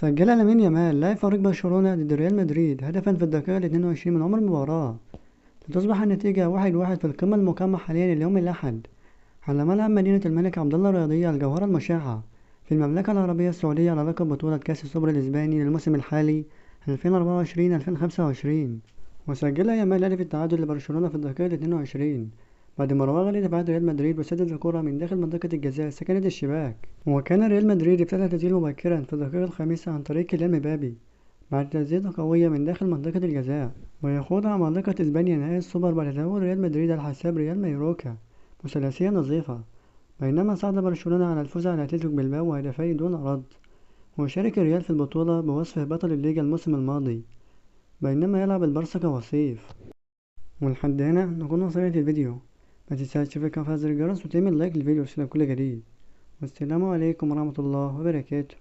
سجلها لامين يامال لاعب فريق برشلونة ضد ريال مدريد هدفا في الدقيقة 22 من عمر المباراة، لتصبح النتيجة 1-1 في القمة المقامة حاليا اليوم الأحد على ملعب مدينة الملك عبدالله الرياضية الجوهرة المشعة في المملكة العربية السعودية على لقب بطولة كأس السوبر الإسباني للموسم الحالي 2024-2025. وسجل يامال هدف التعادل لبرشلونة في الدقيقة 22 بعد ما راوغ لدفاعات ريال مدريد وسدد الكرة من داخل منطقة الجزاء سكنت الشباك. وكان ريال مدريد ابتدأ التسجيل مبكرا في الدقيقة الخامسة عن طريق كيليان مبابي بعد تسديدة قوية من داخل منطقة الجزاء. ويخوض عمالقة إسبانيا نهائي السوبر بعد تأهل ريال مدريد على حساب ريال مايوركا بثلاثية نظيفة، بينما صعد برشلونة على الفوز على أتلتيكو بلباو هدفين دون رد. وشارك الريال في البطولة بوصفه بطل الليجا الموسم الماضي، بينما يلعب البارسا كوصيف. ولحد هنا نكون وصلت الفيديو، ما تنساش تفعل زر الجرس وتعمل لايك للفيديو لكل جديد. والسلام عليكم ورحمة الله وبركاته.